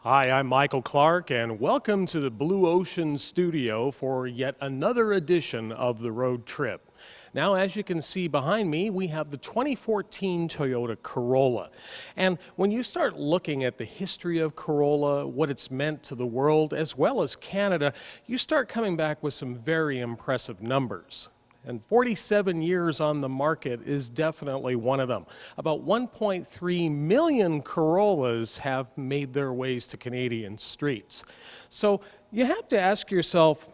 Hi, I'm Michael Clark, and welcome to the Blue Ocean Studio for yet another edition of the Road Trip. Now, as you can see behind me, we have the 2014 Toyota Corolla. And when you start looking at the history of Corolla, what it's meant to the world, as well as Canada, you start coming back with some very impressive numbers. And 47 years on the market is definitely one of them. About 1.3 million Corollas have made their ways to Canadian streets. So you have to ask yourself,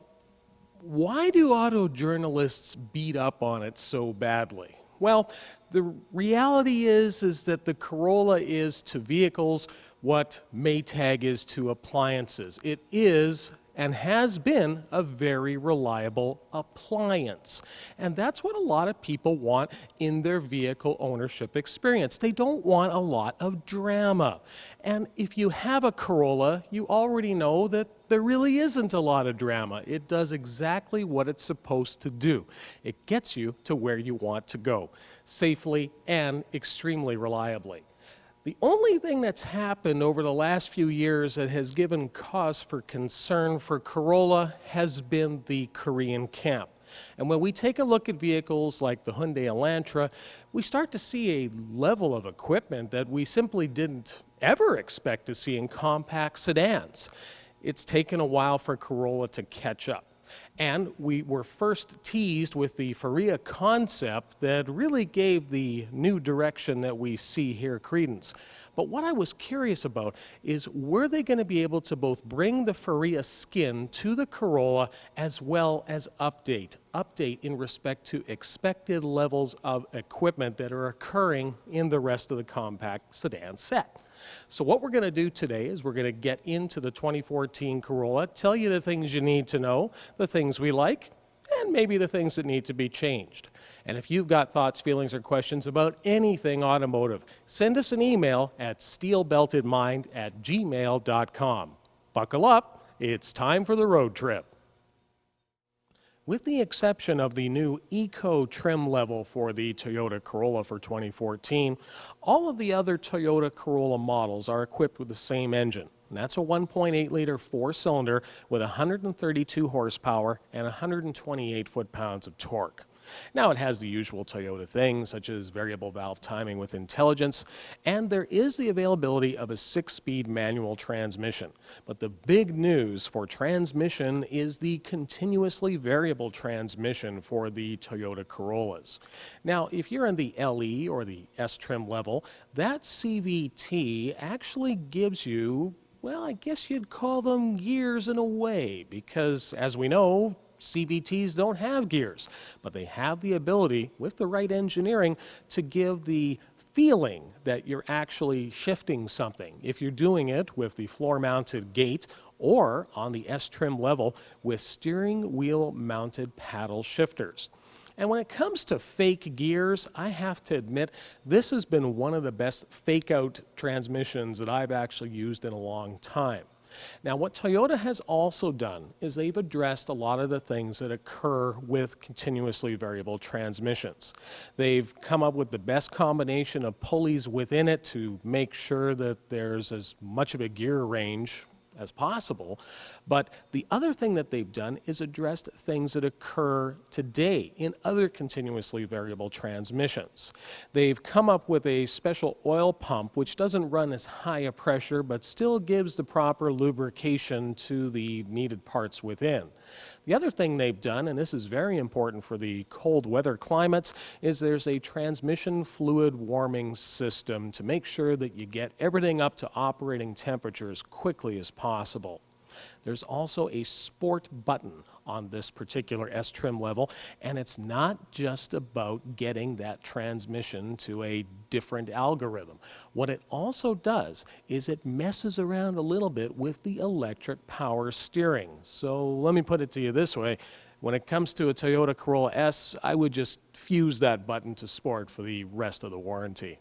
why do auto journalists beat up on it so badly? Well, the reality is that the Corolla is to vehicles what Maytag is to appliances. It is and has been a very reliable appliance. And that's what a lot of people want in their vehicle ownership experience. They don't want a lot of drama. And if you have a Corolla, you already know that there really isn't a lot of drama. It does exactly what it's supposed to do. It gets you to where you want to go, safely and extremely reliably. The only thing that's happened over the last few years that has given cause for concern for Corolla has been the Korean camp. And when we take a look at vehicles like the Hyundai Elantra, we start to see a level of equipment that we simply didn't ever expect to see in compact sedans. It's taken a while for Corolla to catch up. And we were first teased with the Faria concept that really gave the new direction that we see here credence. But what I was curious about is, were they going to be able to both bring the Faria skin to the Corolla as well as update in respect to expected levels of equipment that are occurring in the rest of the compact sedan set? So what we're going to do today is we're going to get into the 2014 Corolla, tell you the things you need to know, the things we like, and maybe the things that need to be changed. And if you've got thoughts, feelings, or questions about anything automotive, send us an email at steelbeltedmind@gmail.com. Buckle up, it's time for the road trip. With the exception of the new Eco trim level for the Toyota Corolla for 2014, all of the other Toyota Corolla models are equipped with the same engine. And that's a 1.8-liter four-cylinder with 132 horsepower and 128 foot-pounds of torque. Now, it has the usual Toyota things, such as variable valve timing with intelligence, and there is the availability of a 6-speed manual transmission. But the big news for transmission is the continuously variable transmission for the Toyota Corollas. Now, if you're in the LE or the S trim level, that CVT actually gives you, well, I guess you'd call them gears in a way, because as we know, CVTs don't have gears, but they have the ability, with the right engineering, to give the feeling that you're actually shifting something. If you're doing it with the floor-mounted gate or on the S-trim level with steering wheel-mounted paddle shifters. And when it comes to fake gears, I have to admit, this has been one of the best fake-out transmissions that I've actually used in a long time. Now, what Toyota has also done is they've addressed a lot of the things that occur with continuously variable transmissions. They've come up with the best combination of pulleys within it to make sure that there's as much of a gear range as possible. But the other thing that they've done is addressed things that occur today in other continuously variable transmissions. They've come up with a special oil pump which doesn't run as high a pressure but still gives the proper lubrication to the needed parts within. The other thing they've done, and this is very important for the cold weather climates, is there's a transmission fluid warming system to make sure that you get everything up to operating temperature as quickly as possible. There's also a sport button on this particular S-trim level, and it's not just about getting that transmission to a different algorithm. What it also does is it messes around a little bit with the electric power steering. So let me put it to you this way. When it comes to a Toyota Corolla S, I would just fuse that button to sport for the rest of the warranty.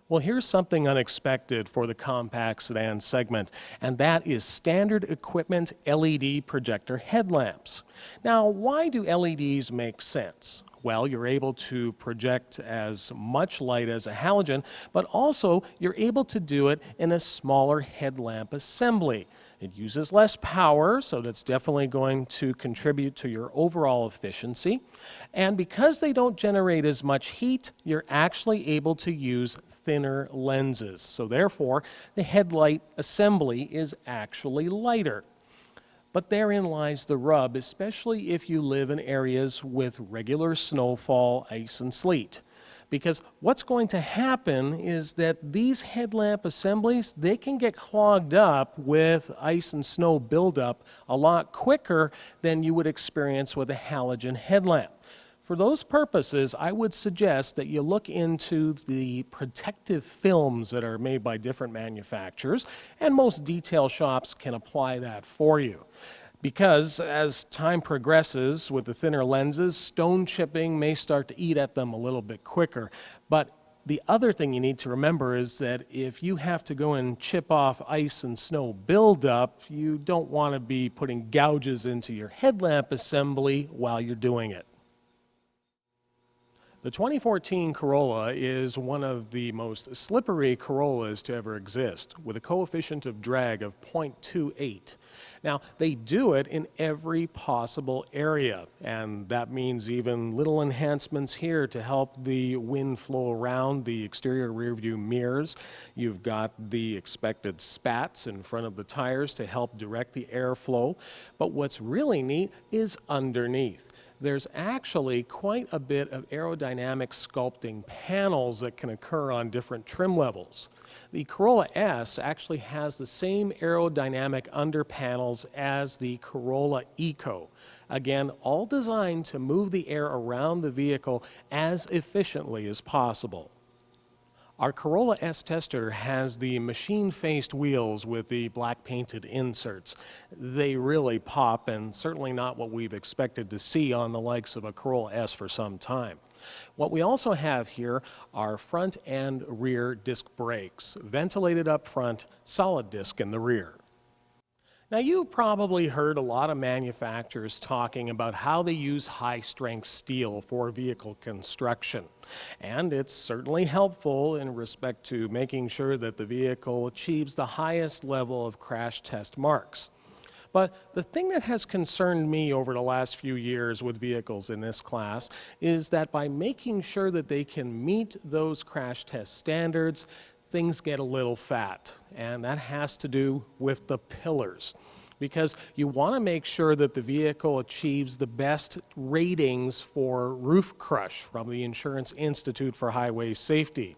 Well, here's something unexpected for the compact sedan segment, and that is standard equipment LED projector headlamps. Now, why do LEDs make sense? Well, you're able to project as much light as a halogen, but also you're able to do it in a smaller headlamp assembly. It uses less power, so that's definitely going to contribute to your overall efficiency. And because they don't generate as much heat, you're actually able to use thinner lenses. So therefore, the headlight assembly is actually lighter. But therein lies the rub, especially if you live in areas with regular snowfall, ice, and sleet. Because what's going to happen is that these headlamp assemblies, they can get clogged up with ice and snow buildup a lot quicker than you would experience with a halogen headlamp. For those purposes, I would suggest that you look into the protective films that are made by different manufacturers, and most detail shops can apply that for you. Because as time progresses with the thinner lenses, stone chipping may start to eat at them a little bit quicker. But the other thing you need to remember is that if you have to go and chip off ice and snow buildup, you don't want to be putting gouges into your headlamp assembly while you're doing it. The 2014 Corolla is one of the most slippery Corollas to ever exist, with a coefficient of drag of 0.28. Now, they do it in every possible area, and that means even little enhancements here to help the wind flow around the exterior rear view mirrors. You've got the expected spats in front of the tires to help direct the airflow. But what's really neat is underneath. There's actually quite a bit of aerodynamic sculpting panels that can occur on different trim levels. The Corolla S actually has the same aerodynamic under panels as the Corolla Eco. Again, all designed to move the air around the vehicle as efficiently as possible. Our Corolla S tester has the machine-faced wheels with the black painted inserts. They really pop, and certainly not what we've expected to see on the likes of a Corolla S for some time. What we also have here are front and rear disc brakes, ventilated up front, solid disc in the rear. Now, you've probably heard a lot of manufacturers talking about how they use high-strength steel for vehicle construction. And it's certainly helpful in respect to making sure that the vehicle achieves the highest level of crash test marks. But the thing that has concerned me over the last few years with vehicles in this class is that by making sure that they can meet those crash test standards, things get a little fat, and that has to do with the pillars, because you want to make sure that the vehicle achieves the best ratings for roof crush from the Insurance Institute for Highway Safety.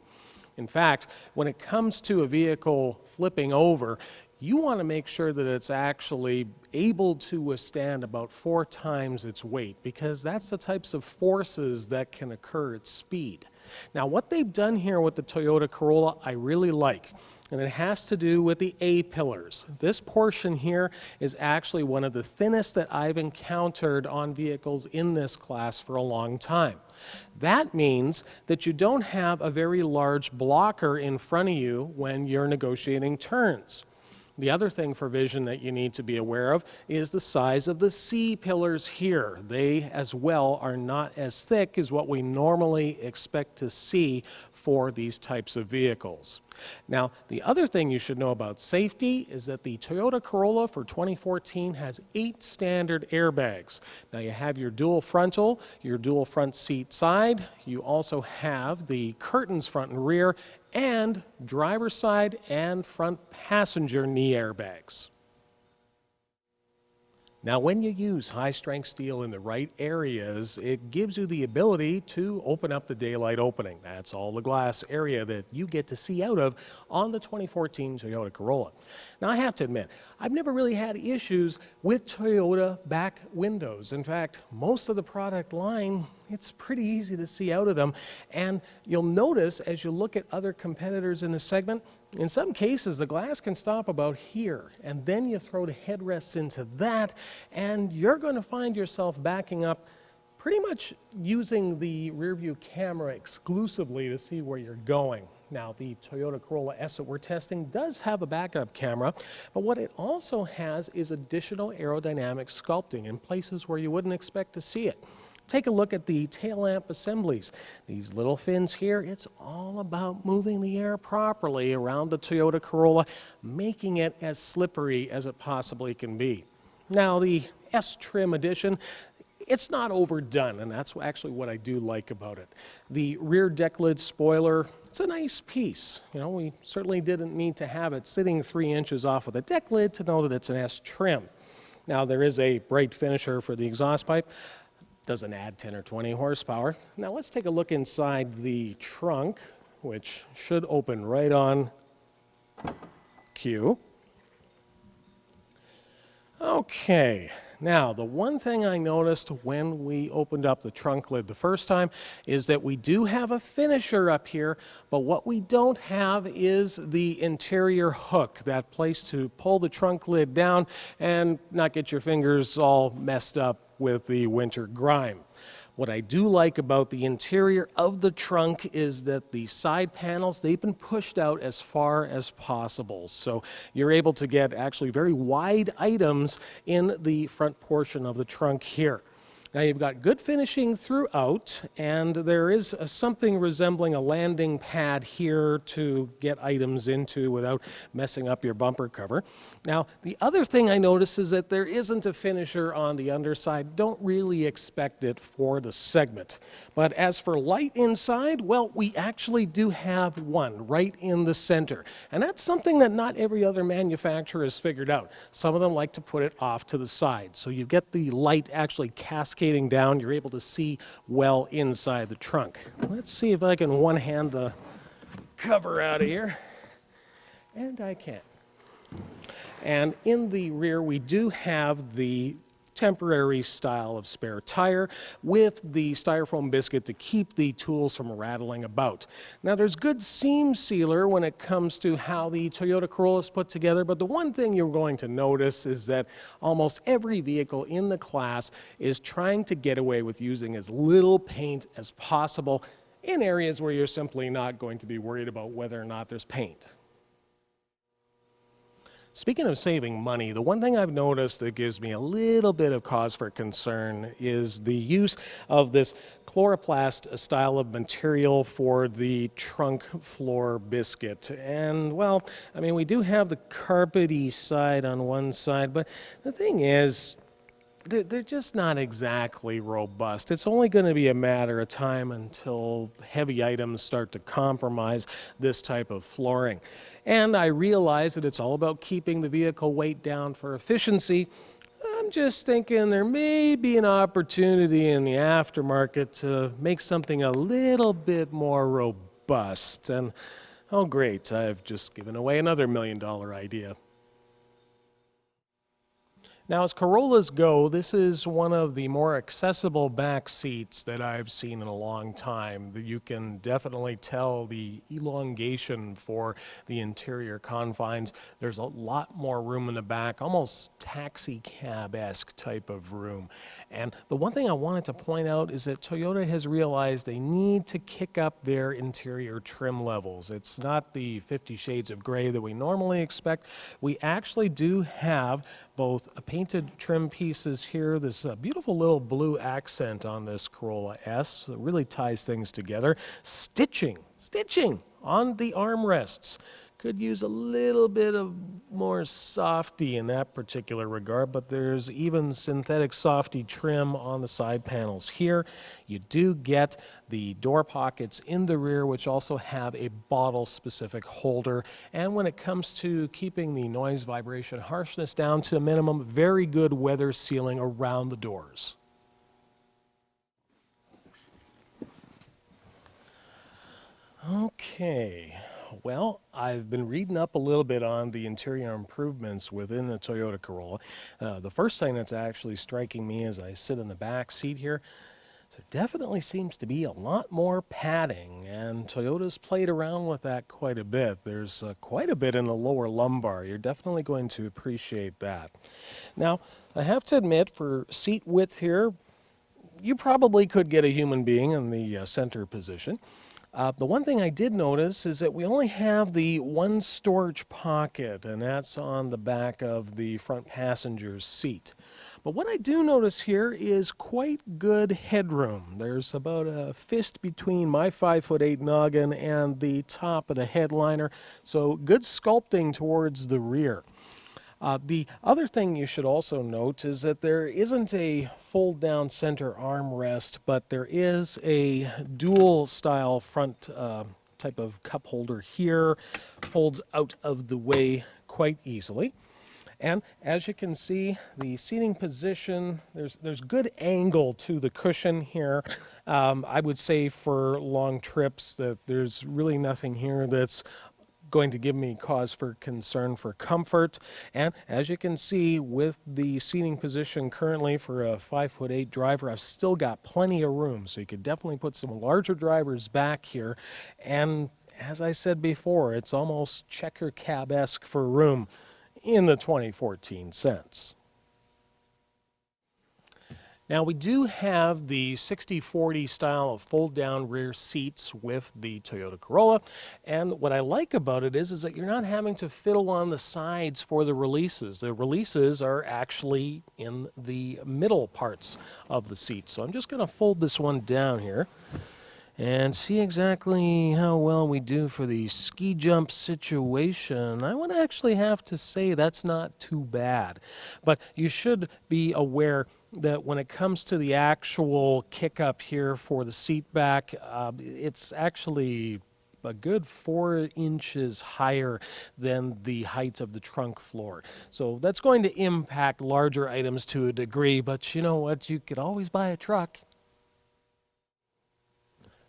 In fact, when it comes to a vehicle flipping over, you want to make sure that it's actually able to withstand about 4 times its weight, because that's the types of forces that can occur at speed. Now, what they've done here with the Toyota Corolla, I really like, and it has to do with the A-pillars. This portion here is actually one of the thinnest that I've encountered on vehicles in this class for a long time. That means that you don't have a very large blocker in front of you when you're negotiating turns. The other thing for vision that you need to be aware of is the size of the C-pillars here. They as well are not as thick as what we normally expect to see for these types of vehicles. Now, the other thing you should know about safety is that the Toyota Corolla for 2014 has 8 standard airbags. Now, you have your dual frontal, your dual front seat side. You also have the curtains front and rear, and driver's side and front passenger knee airbags. Now, when you use high-strength steel in the right areas, it gives you the ability to open up the daylight opening. That's all the glass area that you get to see out of on the 2014 Toyota Corolla. Now, I have to admit, I've never really had issues with Toyota back windows. In fact, most of the product line, it's pretty easy to see out of them. And you'll notice as you look at other competitors in the segment, in some cases, the glass can stop about here, and then you throw the headrests into that, and you're going to find yourself backing up pretty much using the rear view camera exclusively to see where you're going. Now, the Toyota Corolla S that we're testing does have a backup camera, but what it also has is additional aerodynamic sculpting in places where you wouldn't expect to see it. take a look at the tail lamp assemblies. These little fins here, it's all about moving the air properly around the Toyota Corolla, making it as slippery as it possibly can be. Now, the S trim edition, it's not overdone, and that's actually what I do like about it. The rear deck lid spoiler, it's a nice piece. You know, we certainly didn't need to have it sitting 3 inches off of the deck lid to know that it's an S trim. Now, there is a bright finisher for the exhaust pipe. Doesn't add 10 or 20 horsepower. Now, let's take a look inside the trunk, which should open right on cue. Okay, now the one thing I noticed when we opened up the trunk lid the first time is that we do have a finisher up here, but what we don't have is the interior hook, that place to pull the trunk lid down and not get your fingers all messed up with the winter grime. What I do like about the interior of the trunk is that the side panels, they've been pushed out as far as possible. So you're able to get actually very wide items in the front portion of the trunk here. Now, you've got good finishing throughout, and there is something resembling a landing pad here to get items into without messing up your bumper cover. Now, the other thing I notice is that there isn't a finisher on the underside. Don't really expect it for the segment. But as for light inside, well, we actually do have one right in the center. And that's something that not every other manufacturer has figured out. Some of them like to put it off to the side. So you get the light actually cascading down. You're able to see well inside the trunk. Let's see if I can one-hand the cover out of here. And I can. And in the rear, we do have the temporary style of spare tire with the styrofoam biscuit to keep the tools from rattling about. Now, there's good seam sealer when it comes to how the Toyota Corolla is put together, but the one thing you're going to notice is that almost every vehicle in the class is trying to get away with using as little paint as possible in areas where you're simply not going to be worried about whether or not there's paint. Speaking of saving money, the one thing I've noticed that gives me a little bit of cause for concern is the use of this chloroplast style of material for the trunk floor biscuit. And, well, I mean, we do have the carpety side on one side, but the thing is, they're just not exactly robust. It's only going to be a matter of time until heavy items start to compromise this type of flooring. And I realize that it's all about keeping the vehicle weight down for efficiency. I'm just thinking there may be an opportunity in the aftermarket to make something a little bit more robust. And, oh great, I've just given away another $1 million idea. Now, as Corollas go, this is one of the more accessible back seats that I've seen in a long time. You can definitely tell the elongation for the interior confines. There's a lot more room in the back, almost taxi cab-esque type of room. And the one thing I wanted to point out is that Toyota has realized they need to kick up their interior trim levels. It's not the 50 shades of gray that we normally expect. We actually do have both painted trim pieces here. There's a beautiful little blue accent on this Corolla S. It really ties things together. Stitching on the armrests. Could use a little bit of more softy in that particular regard, but there's even synthetic softy trim on the side panels here. You do get the door pockets in the rear, which also have a bottle-specific holder. And when it comes to keeping the noise, vibration, harshness down to a minimum, very good weather sealing around the doors. Okay. Well, I've been reading up a little bit on the interior improvements within the Toyota Corolla. The first thing that's actually striking me as I sit in the back seat here, there definitely seems to be a lot more padding, and Toyota's played around with that quite a bit. There's quite a bit in the lower lumbar. You're definitely going to appreciate that. Now, I have to admit, for seat width here, you probably could get a human being in the center position. The one thing I did notice is that we only have the one storage pocket, and that's on the back of the front passenger's seat. But what I do notice here is quite good headroom. There's about a fist between my 5'8" noggin and the top of the headliner, so good sculpting towards the rear. The other thing you should also note is that there isn't a fold-down center armrest, but there is a dual-style front type of cup holder here. Folds out of the way quite easily. And as you can see, the seating position, there's good angle to the cushion here. I would say for long trips that there's really nothing here that's going to give me cause for concern for comfort. And as you can see, with the seating position currently for a 5'8" driver, I've still got plenty of room, so you could definitely put some larger drivers back here. And as I said before, it's almost checker cab-esque for room in the 2014 sense. Now we do have the 60/40 style of fold-down rear seats with the Toyota Corolla, and what I like about it is that you're not having to fiddle on the sides for the releases. The releases are actually in the middle parts of the seat. So I'm just going to fold this one down here and see exactly how well we do for the ski jump situation. I would actually have to say that's not too bad, but you should be aware that when it comes to the actual kick up here for the seat back, it's actually a good 4 inches higher than the height of the trunk floor. So that's going to impact larger items to a degree, but you know what? You could always buy a truck.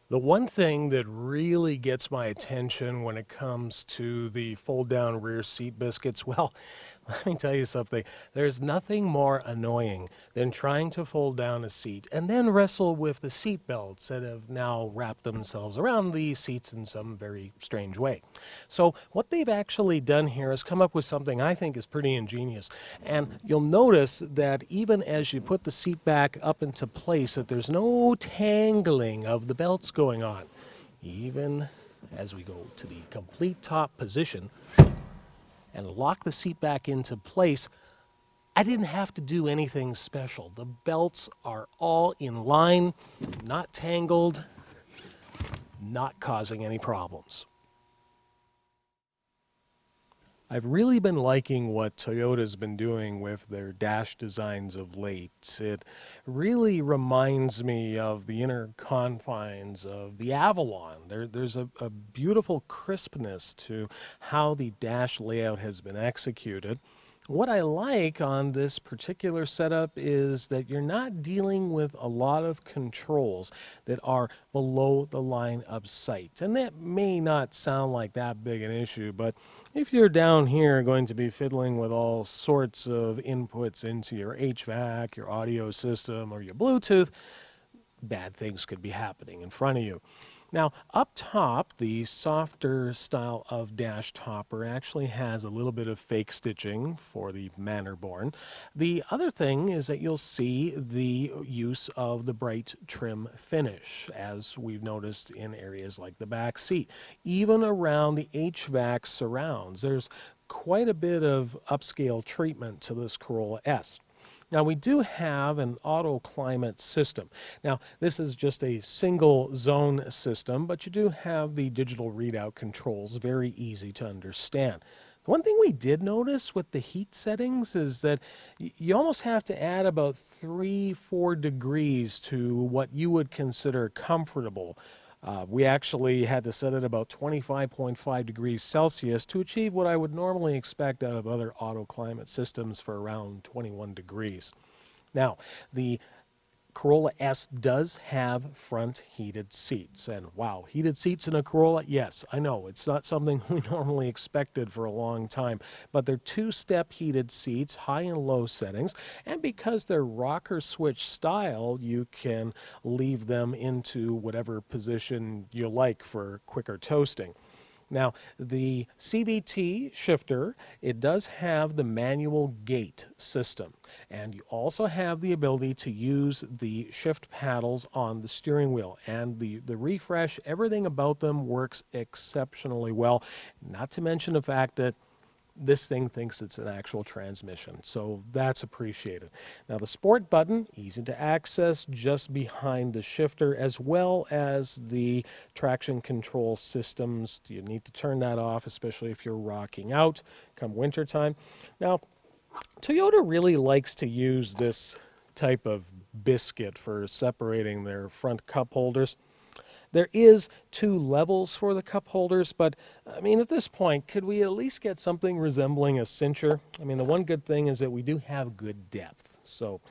The one thing that really gets my attention when it comes to the fold-down rear seat biscuits, well, let me tell you something. There's nothing more annoying than trying to fold down a seat and then wrestle with the seat belts that have now wrapped themselves around the seats in some very strange way. So what they've actually done here is come up with something I think is pretty ingenious. And you'll notice that even as you put the seat back up into place, that there's no tangling of the belts going on. Even as we go to the complete top position and lock the seat back into place, I didn't have to do anything special. The belts are all in line, not tangled, not causing any problems. I've really been liking what Toyota's been doing with their dash designs of late. It really reminds me of the inner confines of the Avalon. There's a beautiful crispness to how the dash layout has been executed. What I like on this particular setup is that you're not dealing with a lot of controls that are below the line of sight. And that may not sound like that big an issue, but if you're down here going to be fiddling with all sorts of inputs into your HVAC, your audio system, or your Bluetooth, bad things could be happening in front of you. Now, up top, the softer style of dash topper actually has a little bit of fake stitching for the manner born. The other thing is that you'll see the use of the bright trim finish, as we've noticed in areas like the back seat. Even around the HVAC surrounds, there's quite a bit of upscale treatment to this Corolla S. Now, we do have an auto climate system. Now, this is just a single zone system, but you do have the digital readout controls, very easy to understand. The one thing we did notice with the heat settings is that you almost have to add about 3-4 degrees to what you would consider comfortable. We actually had to set it about 25.5 degrees Celsius to achieve what I would normally expect out of other auto climate systems for around 21 degrees. Now, the Corolla S does have front heated seats, and wow, heated seats in a Corolla? Yes, I know, it's not something we normally expected for a long time, but they're 2-step heated seats, high and low settings, and because they're rocker switch style, you can leave them into whatever position you like for quicker toasting. Now, the CVT shifter, it does have the manual gate system, and you also have the ability to use the shift paddles on the steering wheel, and the refresh, everything about them works exceptionally well, not to mention the fact that this thing thinks it's an actual transmission, so that's appreciated. Now the sport button, easy to access, just behind the shifter, as well as the traction control systems. You need to turn that off, especially if you're rocking out come wintertime. Now, Toyota really likes to use this type of biscuit for separating their front cup holders. There is 2 levels for the cup holders, but I mean, at this point, could we at least get something resembling a cincher? I mean, the one good thing is that we do have good depth, so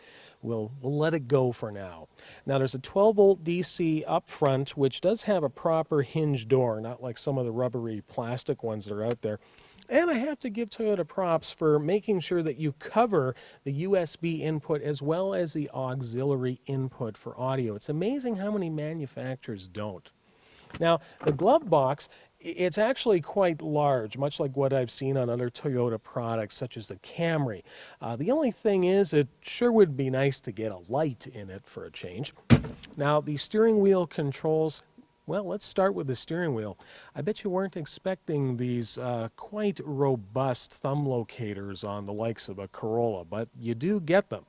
we'll let it go for now. Now, there's a 12-volt DC up front, which does have a proper hinge door, not like some of the rubbery plastic ones that are out there. And I have to give Toyota props for making sure that you cover the USB input as well as the auxiliary input for audio. It's amazing how many manufacturers don't. Now, the glove box, it's actually quite large, much like what I've seen on other Toyota products, such as the Camry. The only thing is, it sure would be nice to get a light in it for a change. Now, the steering wheel controls, well, let's start with the steering wheel. I bet you weren't expecting these quite robust thumb locators on the likes of a Corolla, but you do get them.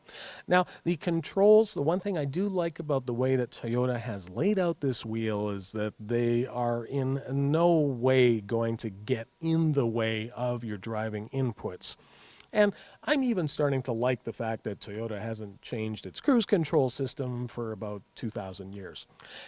Now, the controls, the one thing I do like about the way that Toyota has laid out this wheel is that they are in no way going to get in the way of your driving inputs. And I'm even starting to like the fact that Toyota hasn't changed its cruise control system for about 2,000 years.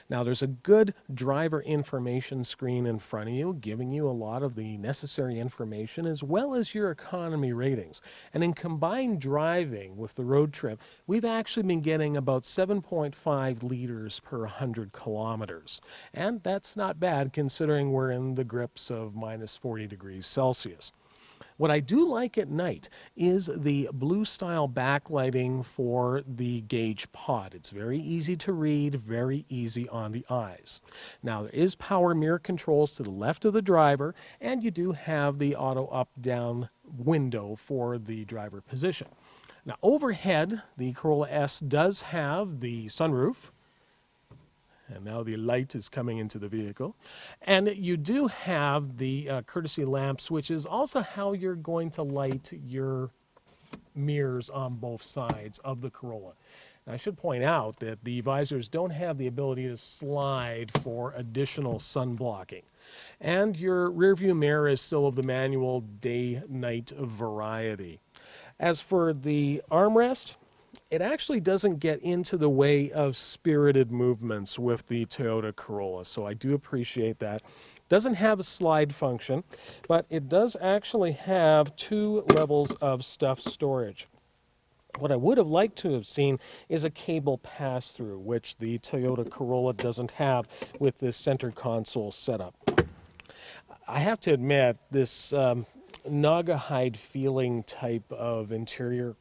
Now, there's a good driver information screen in front of you, giving you a lot of the necessary information as well as your economy ratings. And in combined driving with the road trip, we've actually been getting about 7.5 liters per 100 kilometers. And that's not bad considering we're in the grips of minus 40 degrees Celsius. What I do like at night is the blue style backlighting for the gauge pod. It's very easy to read, very easy on the eyes. Now, there is power mirror controls to the left of the driver, and you do have the auto up-down window for the driver position. Now, overhead, the Corolla S does have the sunroof. And now the light is coming into the vehicle. And you do have the courtesy lamps, which is also how you're going to light your mirrors on both sides of the Corolla. Now, I should point out that the visors don't have the ability to slide for additional sun blocking. And your rearview mirror is still of the manual day-night variety. As for the armrest, it actually doesn't get into the way of spirited movements with the Toyota Corolla, so I do appreciate that. Doesn't have a slide function, but it does actually have 2 levels of stuff storage. What I would have liked to have seen is a cable pass-through, which the Toyota Corolla doesn't have with this center console setup. I have to admit, this Naugahyde feeling type of interior,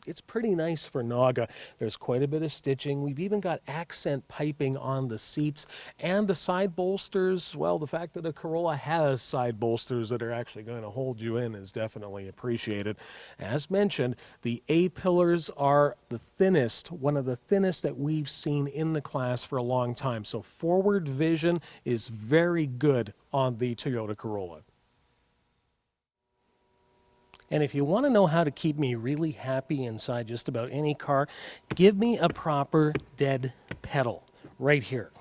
it's pretty nice for Naga. There's quite a bit of stitching. We've even got accent piping on the seats and the side bolsters. Well, the fact that a Corolla has side bolsters that are actually going to hold you in is definitely appreciated. As mentioned, the A-pillars are the thinnest, one of the thinnest that we've seen in the class for a long time. So forward vision is very good on the Toyota Corolla. And if you want to know how to keep me really happy inside just about any car, give me a proper dead pedal right here.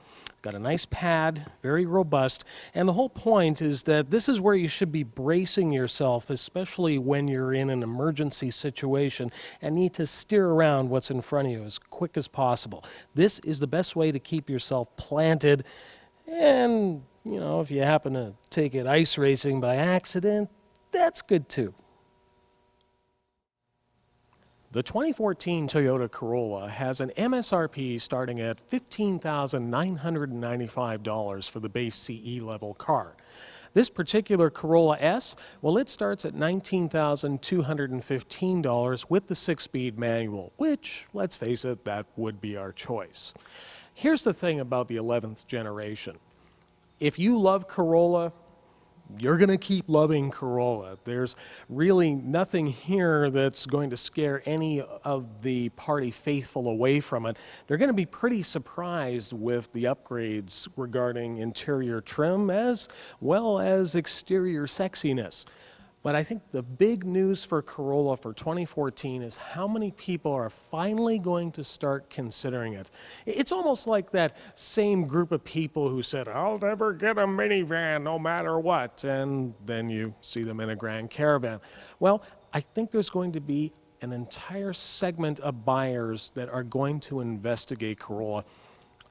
Got a nice pad, very robust, and the whole point is that this is where you should be bracing yourself, especially when you're in an emergency situation and need to steer around what's in front of you as quick as possible. This is the best way to keep yourself planted, and, you know, if you happen to take it ice racing by accident, that's good too. The 2014 Toyota Corolla has an MSRP starting at $15,995 for the base CE level car. This particular Corolla S, well, it starts at $19,215 with the 6-speed manual, which, let's face it, that would be our choice. Here's the thing about the 11th generation. If you love Corolla, you're going to keep loving Corolla. There's really nothing here that's going to scare any of the party faithful away from it. They're going to be pretty surprised with the upgrades regarding interior trim as well as exterior sexiness. But I think the big news for Corolla for 2014 is how many people are finally going to start considering it. It's almost like that same group of people who said, I'll never get a minivan no matter what, and then you see them in a Grand Caravan. Well, I think there's going to be an entire segment of buyers that are going to investigate Corolla.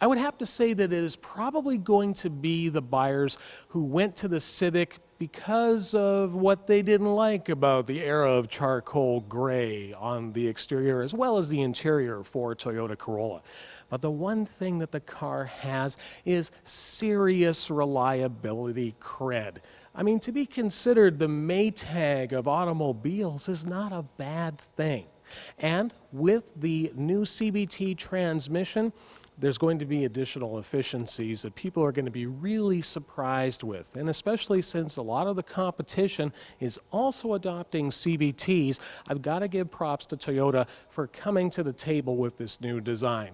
I would have to say that it is probably going to be the buyers who went to the Civic because of what they didn't like about the era of charcoal gray on the exterior as well as the interior for Toyota Corolla. But the one thing that the car has is serious reliability cred. I mean, to be considered the Maytag of automobiles is not a bad thing. And with the new CVT transmission, there's going to be additional efficiencies that people are going to be really surprised with. And especially since a lot of the competition is also adopting CVTs, I've got to give props to Toyota for coming to the table with this new design.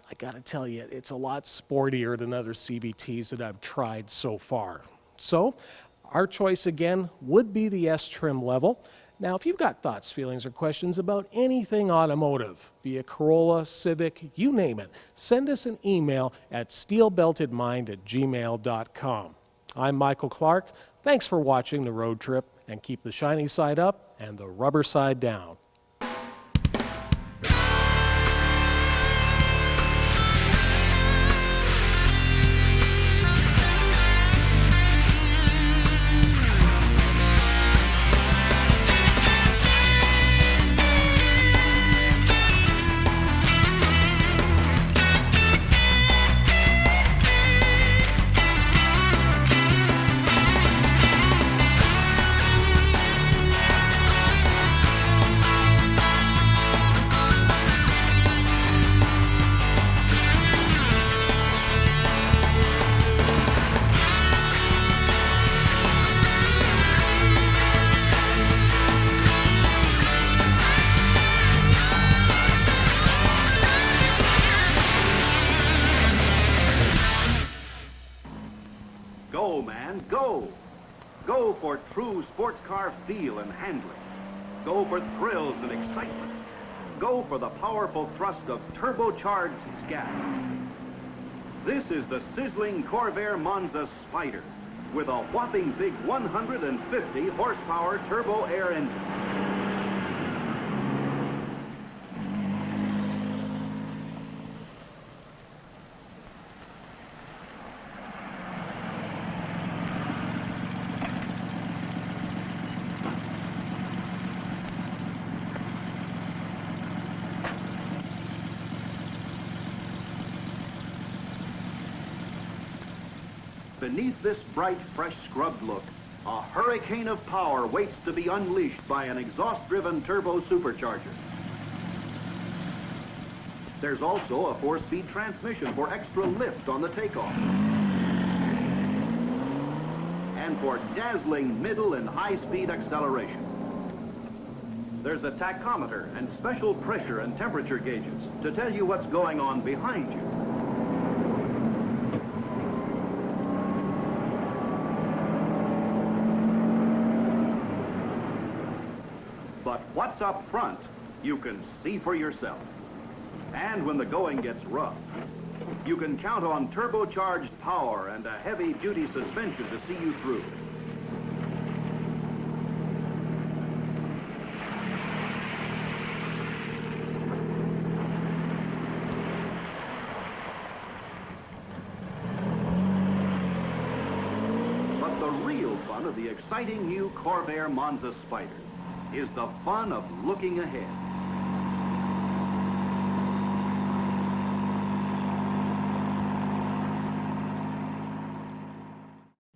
I got to tell you, it's a lot sportier than other CVTs that I've tried so far. So, our choice again would be the S trim level. Now, if you've got thoughts, feelings, or questions about anything automotive, be it Corolla, Civic, you name it, send us an email at steelbeltedmind@gmail.com. I'm Michael Clark. Thanks for watching The Road Trip, and keep the shiny side up and the rubber side down. Go, man, go! Go for true sports car feel and handling. Go for thrills and excitement. Go for the powerful thrust of turbocharged scat. This is the sizzling Corvair Monza Spider with a whopping big 150 horsepower turbo air engine. Beneath this bright, fresh scrubbed look, a hurricane of power waits to be unleashed by an exhaust-driven turbo supercharger. There's also a 4-speed transmission for extra lift on the takeoff. And for dazzling middle and high-speed acceleration. There's a tachometer and special pressure and temperature gauges to tell you what's going on behind you. But what's up front, you can see for yourself. And when the going gets rough, you can count on turbocharged power and a heavy-duty suspension to see you through. But the real fun of the exciting new Corvair Monza Spider is the fun of looking ahead.